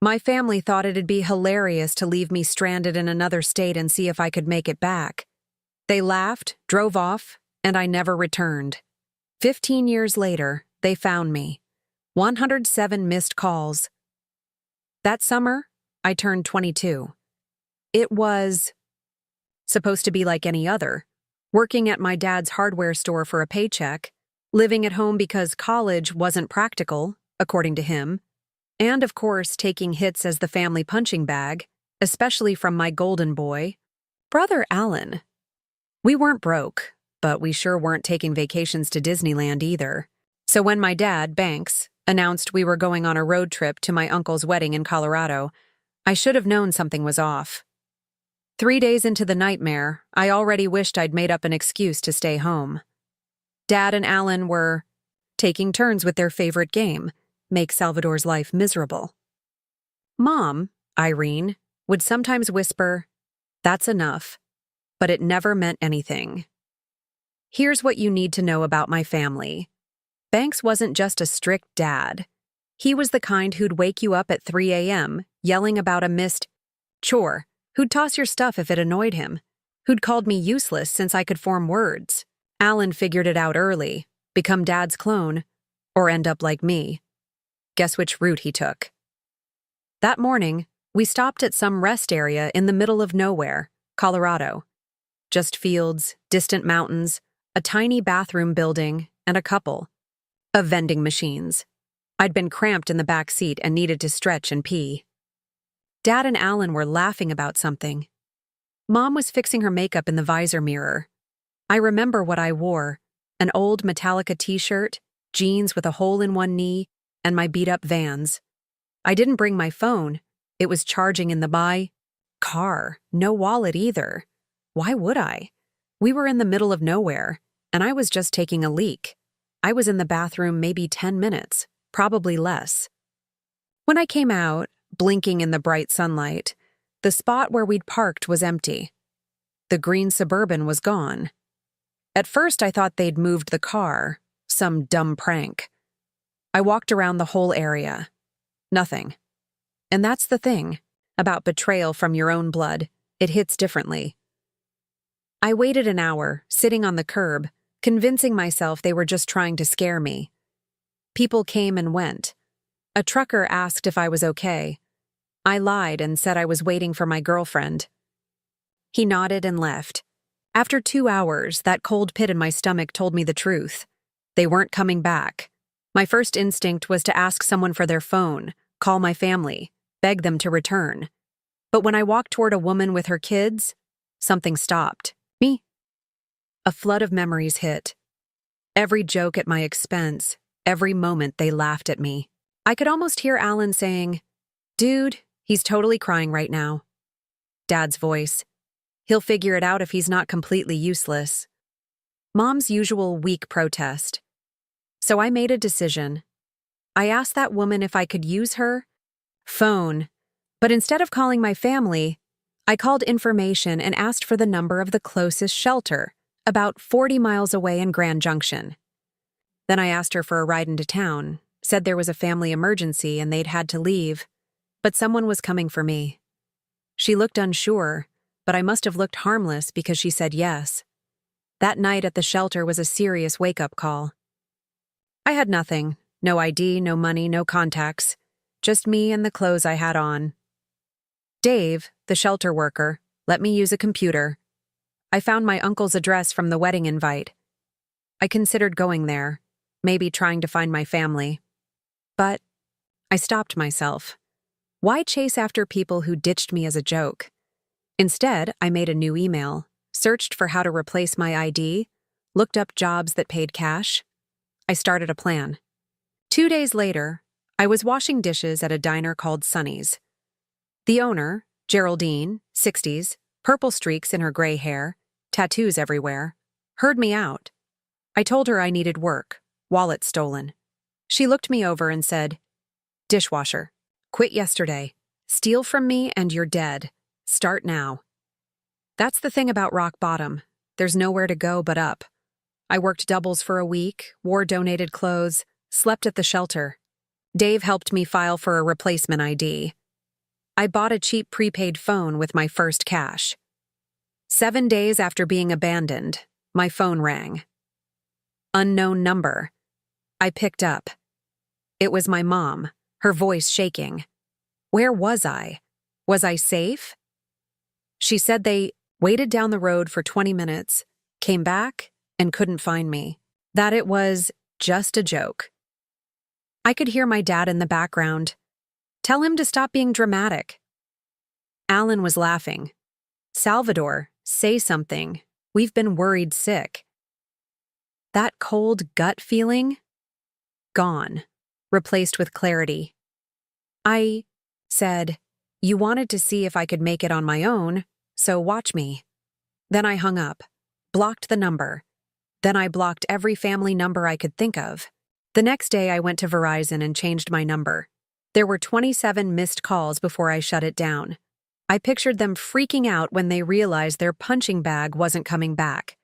My family thought it'd be hilarious to leave me stranded in another state and see if I could make it back. They laughed, drove off, and I never returned. 15 years later, they found me. 107 missed calls. That summer, I turned 22. It was supposed to be like any other, working at my dad's hardware store for a paycheck, living at home because college wasn't practical, according to him, and of course taking hits as the family punching bag, especially from my golden boy, brother Allan. We weren't broke, but we sure weren't taking vacations to Disneyland either. So when my dad, Banks, announced we were going on a road trip to my uncle's wedding in Colorado, I should have known something was off. 3 days into the nightmare, I already wished I'd made up an excuse to stay home. Dad and Allan were taking turns with their favorite game, make Salvador's life miserable. Mom, Irene, would sometimes whisper, "That's enough," but it never meant anything. Here's what you need to know about my family. Banks wasn't just a strict dad. He was the kind who'd wake you up at 3 a.m., yelling about a missed chore, who'd toss your stuff if it annoyed him, who'd called me useless since I could form words. Allan figured it out early, become Dad's clone, or end up like me. Guess which route he took? That morning, we stopped at some rest area in the middle of nowhere, Colorado. Just fields, distant mountains, a tiny bathroom building, and a couple of vending machines. I'd been cramped in the back seat and needed to stretch and pee. Dad and Allan were laughing about something. Mom was fixing her makeup in the visor mirror. I remember what I wore, an old Metallica t-shirt, jeans with a hole in one knee, and my beat-up Vans. I didn't bring my phone. It was charging in the car. No wallet either. Why would I? We were in the middle of nowhere, and I was just taking a leak. I was in the bathroom maybe 10 minutes, probably less. When I came out, blinking in the bright sunlight, the spot where we'd parked was empty. The green Suburban was gone. At first I thought they'd moved the car, some dumb prank. I walked around the whole area. Nothing. And that's the thing about betrayal from your own blood. It hits differently. I waited an hour, sitting on the curb, convincing myself they were just trying to scare me. People came and went. A trucker asked if I was okay. I lied and said I was waiting for my girlfriend. He nodded and left. After 2 hours, that cold pit in my stomach told me the truth. They weren't coming back. My first instinct was to ask someone for their phone, call my family, beg them to return. But when I walked toward a woman with her kids, something stopped. Me. A flood of memories hit. Every joke at my expense, every moment they laughed at me. I could almost hear Allan saying, "Dude, he's totally crying right now." Dad's voice. "He'll figure it out if he's not completely useless." Mom's usual weak protest. So I made a decision. I asked that woman if I could use her phone, but instead of calling my family, I called information and asked for the number of the closest shelter, about 40 miles away in Grand Junction. Then I asked her for a ride into town, said there was a family emergency and they'd had to leave, but someone was coming for me. She looked unsure, but I must have looked harmless because she said yes. That night at the shelter was a serious wake-up call. I had nothing, no ID, no money, no contacts, just me and the clothes I had on. Dave, the shelter worker, let me use a computer. I found my uncle's address from the wedding invite. I considered going there, maybe trying to find my family. But I stopped myself. Why chase after people who ditched me as a joke? Instead, I made a new email, searched for how to replace my ID, looked up jobs that paid cash. I started a plan. 2 days later, I was washing dishes at a diner called Sonny's. The owner, Geraldine, 60s, purple streaks in her gray hair, tattoos everywhere, heard me out. I told her I needed work, wallet stolen. She looked me over and said, "Dishwasher. Quit yesterday. Steal from me and you're dead. Start now." That's the thing about rock bottom. There's nowhere to go but up. I worked doubles for a week, wore donated clothes, slept at the shelter. Dave helped me file for a replacement ID. I bought a cheap prepaid phone with my first cash. 7 days after being abandoned, my phone rang. Unknown number. I picked up. It was my mom, her voice shaking. Where was I? Was I safe? She said they waited down the road for 20 minutes, came back, and couldn't find me. That it was just a joke. I could hear my dad in the background. Tell him to stop being dramatic. Allan was laughing. Salvador, say something. We've been worried sick. That cold gut feeling? Gone. Replaced with clarity. I said, you wanted to see if I could make it on my own, so watch me. Then I hung up, blocked the number. Then I blocked every family number I could think of. The next day I went to Verizon and changed my number. There were 27 missed calls before I shut it down. I pictured them freaking out when they realized their punching bag wasn't coming back.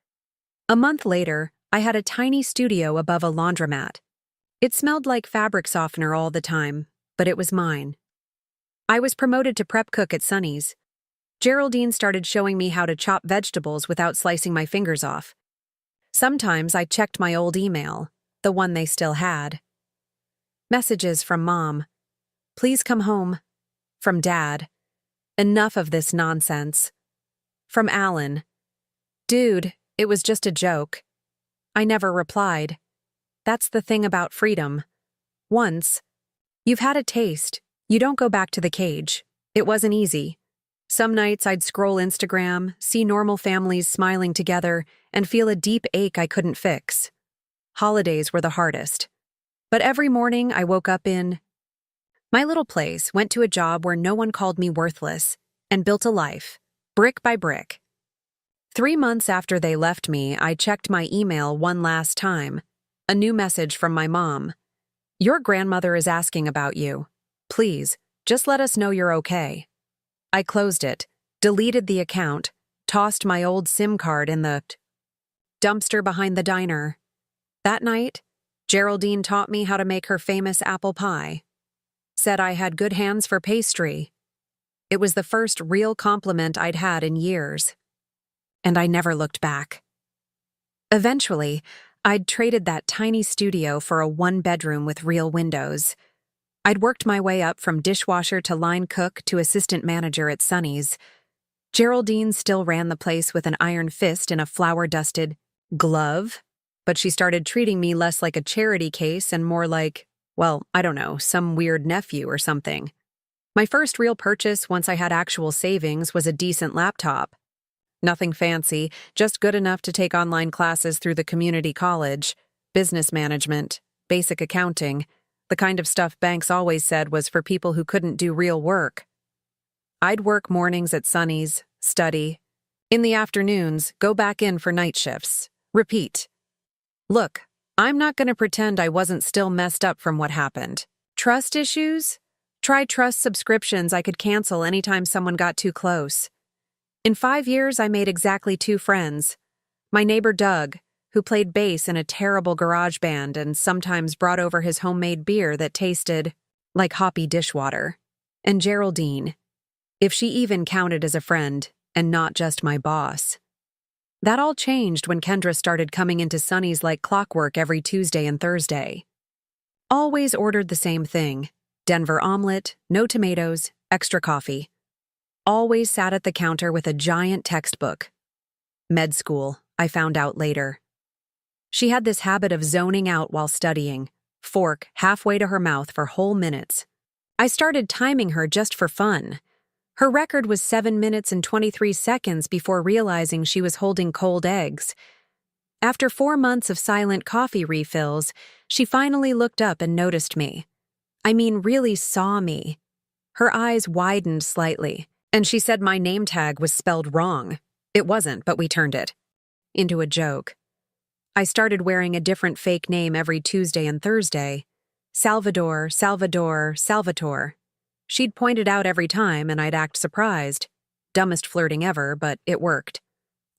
A month later, I had a tiny studio above a laundromat. It smelled like fabric softener all the time, but it was mine. I was promoted to prep cook at Sonny's. Geraldine started showing me how to chop vegetables without slicing my fingers off. Sometimes I checked my old email, the one they still had. Messages from Mom. Please come home. From Dad. Enough of this nonsense. From Allan. Dude, it was just a joke. I never replied. That's the thing about freedom. Once. You've had a taste. You don't go back to the cage. It wasn't easy. Some nights I'd scroll Instagram, see normal families smiling together, and feel a deep ache I couldn't fix. Holidays were the hardest. But every morning I woke up in my little place, went to a job where no one called me worthless, and built a life, brick by brick. 3 months after they left me, I checked my email one last time. A new message from my mom. Your grandmother is asking about you. Please, just let us know you're okay. I closed it, deleted the account, tossed my old SIM card in the dumpster behind the diner. That night, Geraldine taught me how to make her famous apple pie. Said I had good hands for pastry. It was the first real compliment I'd had in years. And I never looked back. Eventually, I'd traded that tiny studio for a 1-bedroom with real windows. I'd worked my way up from dishwasher to line cook to assistant manager at Sonny's. Geraldine still ran the place with an iron fist and a flour-dusted glove, but she started treating me less like a charity case and more like, well, I don't know, some weird nephew or something. My first real purchase once I had actual savings was a decent laptop. Nothing fancy, just good enough to take online classes through the community college, business management, basic accounting, the kind of stuff banks always said was for people who couldn't do real work. I'd work mornings at Sonny's, study. In the afternoons, go back in for night shifts. Repeat. Look, I'm not going to pretend I wasn't still messed up from what happened. Trust issues? Try trust subscriptions I could cancel anytime someone got too close. In 5 years, I made exactly 2 friends. My neighbor Doug, who played bass in a terrible garage band and sometimes brought over his homemade beer that tasted like hoppy dishwater. And Geraldine, if she even counted as a friend and not just my boss. That all changed when Kendra started coming into Sonny's like clockwork every Tuesday and Thursday. Always ordered the same thing, Denver omelet, no tomatoes, extra coffee. Always sat at the counter with a giant textbook. Med school, I found out later. She had this habit of zoning out while studying, fork halfway to her mouth for whole minutes. I started timing her just for fun. Her record was 7 minutes and 23 seconds before realizing she was holding cold eggs. After 4 months of silent coffee refills, she finally looked up and noticed me. I mean, really saw me. Her eyes widened slightly, and she said my name tag was spelled wrong. It wasn't, but we turned it into a joke. I started wearing a different fake name every Tuesday and Thursday. Salvador, Salvador, Salvatore. She'd point it out every time, and I'd act surprised. Dumbest flirting ever, but it worked.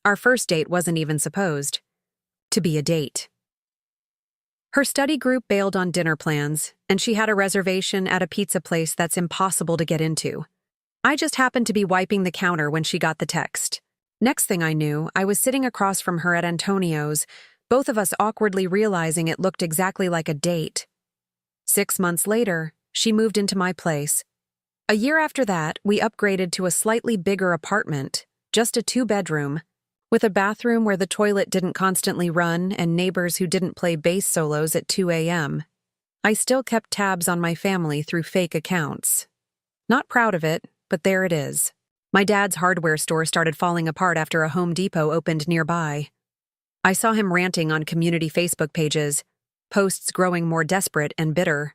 Our first date wasn't even supposed to be a date. Her study group bailed on dinner plans, and she had a reservation at a pizza place that's impossible to get into. I just happened to be wiping the counter when she got the text. Next thing I knew, I was sitting across from her at Antonio's, both of us awkwardly realizing it looked exactly like a date. 6 months later, she moved into my place. A year after that, we upgraded to a slightly bigger apartment, just a 2-bedroom, with a bathroom where the toilet didn't constantly run and neighbors who didn't play bass solos at 2 a.m. I still kept tabs on my family through fake accounts. Not proud of it, but there it is. My dad's hardware store started falling apart after a Home Depot opened nearby. I saw him ranting on community Facebook pages, posts growing more desperate and bitter.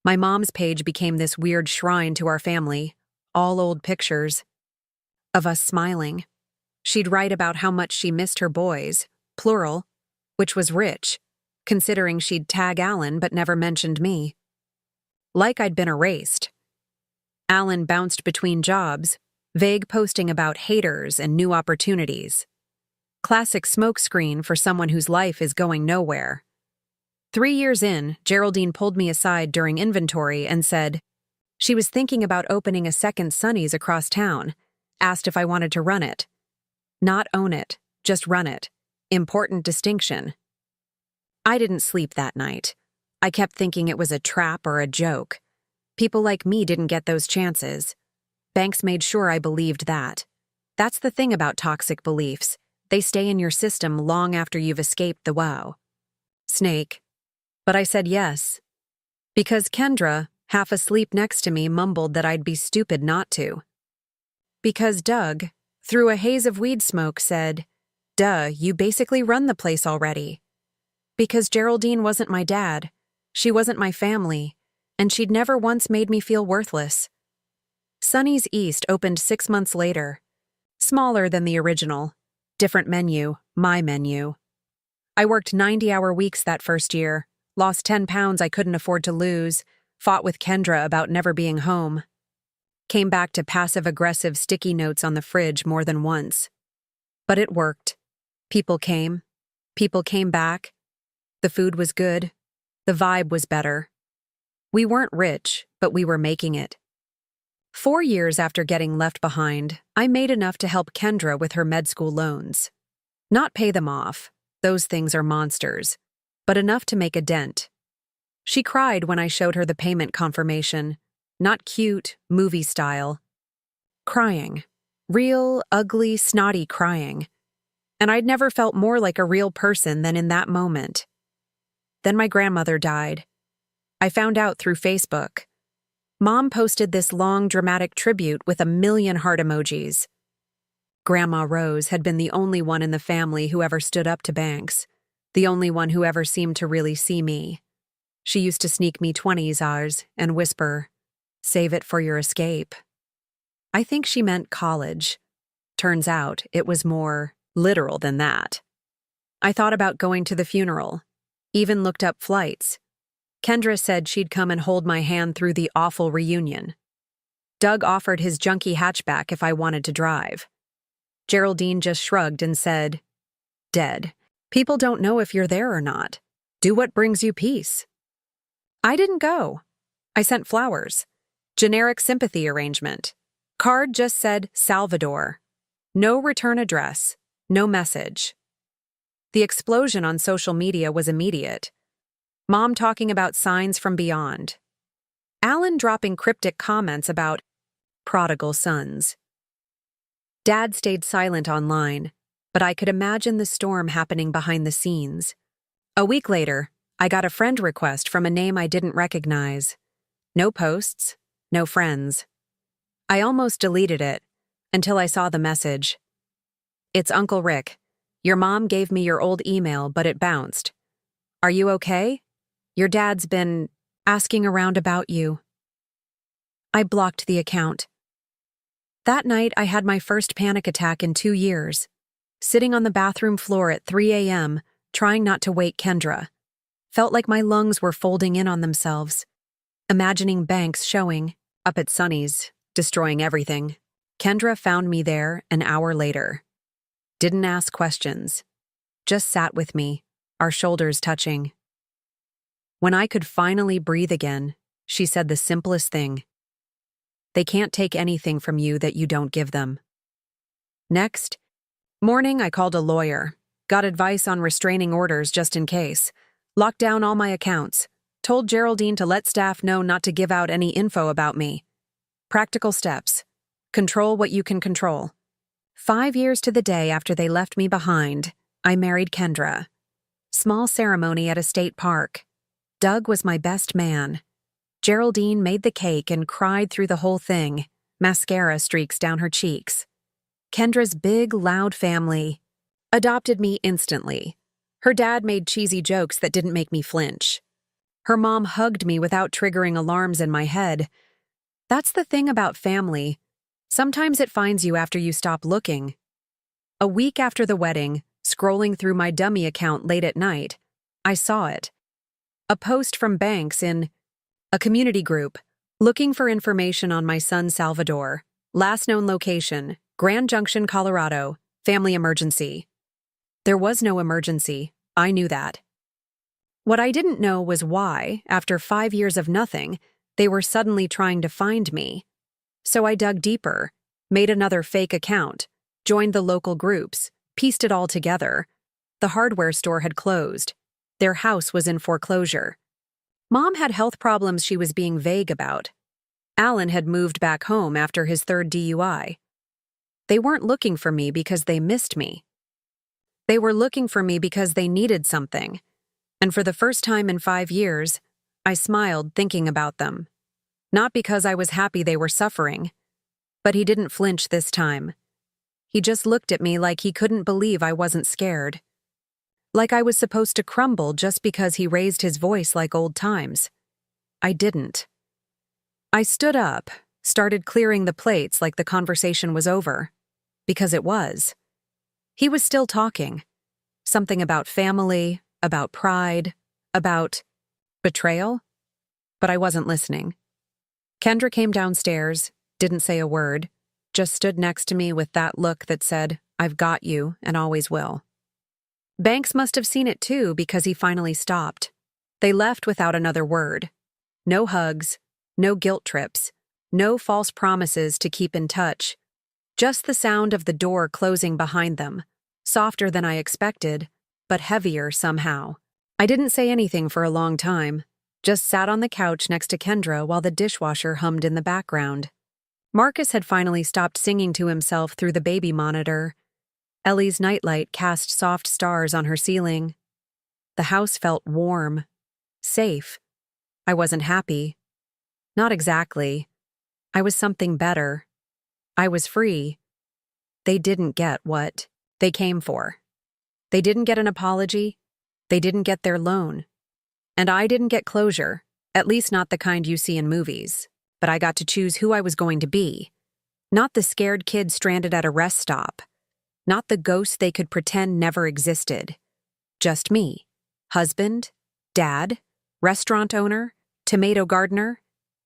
My mom's page became this weird shrine to our family, all old pictures of us smiling. She'd write about how much she missed her boys, plural, which was rich, considering she'd tag Allan but never mentioned me. Like I'd been erased. Allan bounced between jobs, vague posting about haters and new opportunities. Classic smokescreen for someone whose life is going nowhere. 3 years in, Geraldine pulled me aside during inventory and said she was thinking about opening a second Sonny's across town, asked if I wanted to run it. Not own it, just run it. Important distinction. I didn't sleep that night. I kept thinking it was a trap or a joke. People like me didn't get those chances. Banks made sure I believed that. That's the thing about toxic beliefs. They stay in your system long after you've escaped the wow. Snake. But I said yes. Because Kendra, half asleep next to me, mumbled that I'd be stupid not to. Because Doug, through a haze of weed smoke, said, "Duh, you basically run the place already." Because Geraldine wasn't my dad, she wasn't my family, and she'd never once made me feel worthless. Sonny's East opened 6 months later. Smaller than the original. Different menu, my menu. I worked 90-hour weeks that first year, lost 10 pounds I couldn't afford to lose, fought with Kendra about never being home. Came back to passive-aggressive sticky notes on the fridge more than once. But it worked. People came. People came back. The food was good. The vibe was better. We weren't rich, but we were making it. 4 years after getting left behind, I made enough to help Kendra with her med school loans. Not pay them off. Those things are monsters. But enough to make a dent. She cried when I showed her the payment confirmation. Not cute, movie style. Crying. Real, ugly, snotty crying. And I'd never felt more like a real person than in that moment. Then my grandmother died. I found out through Facebook. Mom posted this long, dramatic tribute with 1,000,000 heart emojis. Grandma Rose had been the only one in the family who ever stood up to Banks, the only one who ever seemed to really see me. She used to sneak me 20s ours and whisper, "Save it for your escape." I think she meant college. Turns out it was more literal than that. I thought about going to the funeral, even looked up flights. Kendra said she'd come and hold my hand through the awful reunion. Doug offered his junky hatchback if I wanted to drive. Geraldine just shrugged and said, "Dead. People don't know if you're there or not. Do what brings you peace." I didn't go. I sent flowers. Generic sympathy arrangement. Card just said Salvador. No return address. No message. The explosion on social media was immediate. Mom talking about signs from beyond. Allan dropping cryptic comments about prodigal sons. Dad stayed silent online, but I could imagine the storm happening behind the scenes. A week later, I got a friend request from a name I didn't recognize. No posts, no friends. I almost deleted it until I saw the message. "It's Uncle Rick. Your mom gave me your old email, but it bounced. Are you okay? Your dad's been asking around about you." I blocked the account. That night, I had my first panic attack in 2 years. Sitting on the bathroom floor at 3 a.m., trying not to wake Kendra. Felt like my lungs were folding in on themselves. Imagining Banks showing up at Sonny's, destroying everything. Kendra found me there an hour later. Didn't ask questions. Just sat with me, our shoulders touching. When I could finally breathe again, she said the simplest thing. They can't take anything from you that you don't give them. Next morning, I called a lawyer, got advice on restraining orders just in case, locked down all my accounts, told Geraldine to let staff know not to give out any info about me. Practical steps. Control what you can control. 5 years to the day after they left me behind, I married Kendra. Small ceremony at a state park. Doug was my best man. Geraldine made the cake and cried through the whole thing, mascara streaks down her cheeks. Kendra's big, loud family adopted me instantly. Her dad made cheesy jokes that didn't make me flinch. Her mom hugged me without triggering alarms in my head. That's the thing about family. Sometimes it finds you after you stop looking. A week after the wedding, scrolling through my dummy account late at night, I saw it. A post from Banks in a community group, looking for information on my son Salvador. Last known location, Grand Junction, Colorado. Family emergency. There was no emergency. I knew that. What I didn't know was why, after 5 years of nothing, they were suddenly trying to find me. So I dug deeper, made another fake account, joined the local groups, pieced it all together. The hardware store had closed. Their house was in foreclosure. Mom had health problems she was being vague about. Allan had moved back home after his 3rd DUI. They weren't looking for me because they missed me. They were looking for me because they needed something. And for the first time in 5 years, I smiled thinking about them. Not because I was happy they were suffering. But he didn't flinch this time. He just looked at me like he couldn't believe I wasn't scared. Like I was supposed to crumble just because he raised his voice like old times. I didn't. I stood up, started clearing the plates like the conversation was over. Because it was. He was still talking. Something about family, about pride, about betrayal. But I wasn't listening. Kendra came downstairs, didn't say a word, just stood next to me with that look that said, "I've got you and always will." Banks must have seen it too because he finally stopped. They left without another word. No hugs, no guilt trips, no false promises to keep in touch. Just the sound of the door closing behind them, softer than I expected, but heavier somehow. I didn't say anything for a long time, just sat on the couch next to Kendra while the dishwasher hummed in the background. Marcus had finally stopped singing to himself through the baby monitor. Ellie's nightlight cast soft stars on her ceiling. The house felt warm, safe. I wasn't happy. Not exactly. I was something better. I was free. They didn't get what they came for. They didn't get an apology. They didn't get their loan. And I didn't get closure, at least not the kind you see in movies. But I got to choose who I was going to be. Not the scared kid stranded at a rest stop. Not the ghost they could pretend never existed. Just me. Husband, dad, restaurant owner, tomato gardener,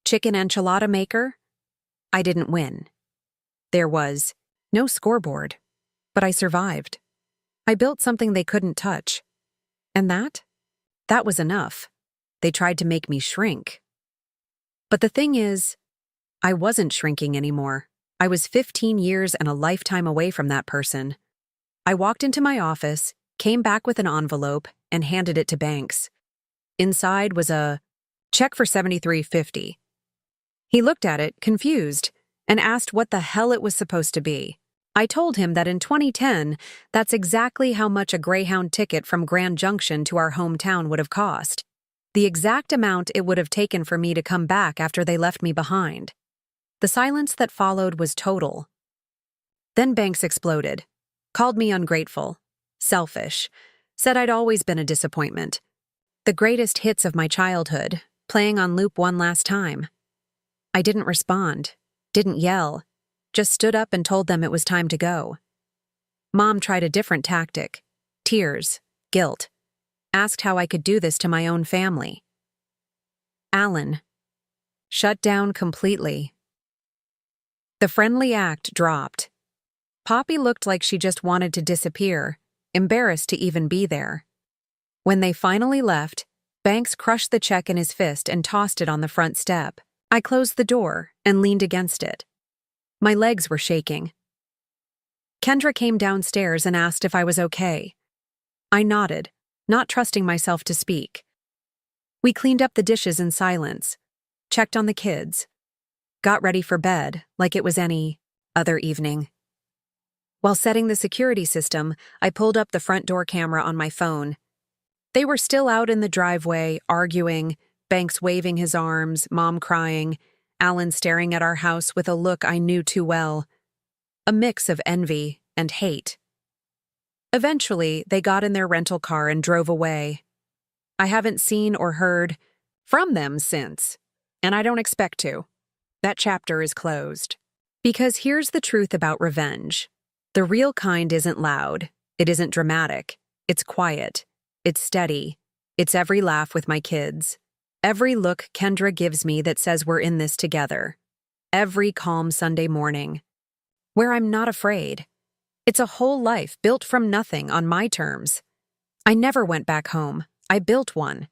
chicken enchilada maker. I didn't win. There was no scoreboard, but I survived. I built something they couldn't touch. And that was enough. They tried to make me shrink. But the thing is, I wasn't shrinking anymore. I was 15 years and a lifetime away from that person. I walked into my office, came back with an envelope, and handed it to Banks. Inside was a check for $73.50. He looked at it, confused, and asked what the hell it was supposed to be. I told him that in 2010, that's exactly how much a Greyhound ticket from Grand Junction to our hometown would have cost. The exact amount it would have taken for me to come back after they left me behind. The silence that followed was total. Then Banks exploded, called me ungrateful, selfish, said I'd always been a disappointment. The greatest hits of my childhood, playing on loop one last time. I didn't respond, didn't yell, just stood up and told them it was time to go. Mom tried a different tactic, tears, guilt, asked how I could do this to my own family. Allan shut down completely. The friendly act dropped. Poppy looked like she just wanted to disappear, embarrassed to even be there. When they finally left, Banks crushed the check in his fist and tossed it on the front step. I closed the door and leaned against it. My legs were shaking. Kendra came downstairs and asked if I was okay. I nodded, not trusting myself to speak. We cleaned up the dishes in silence, checked on the kids, got ready for bed like it was any other evening. While setting the security system, I pulled up the front door camera on my phone. They were still out in the driveway, arguing, Banks waving his arms, Mom crying, Allan staring at our house with a look I knew too well. A mix of envy and hate. Eventually, they got in their rental car and drove away. I haven't seen or heard from them since, and I don't expect to. That chapter is closed. Because here's the truth about revenge. The real kind isn't loud. It isn't dramatic. It's quiet. It's steady. It's every laugh with my kids. Every look Kendra gives me that says we're in this together. Every calm Sunday morning. Where I'm not afraid. It's a whole life built from nothing on my terms. I never went back home. I built one.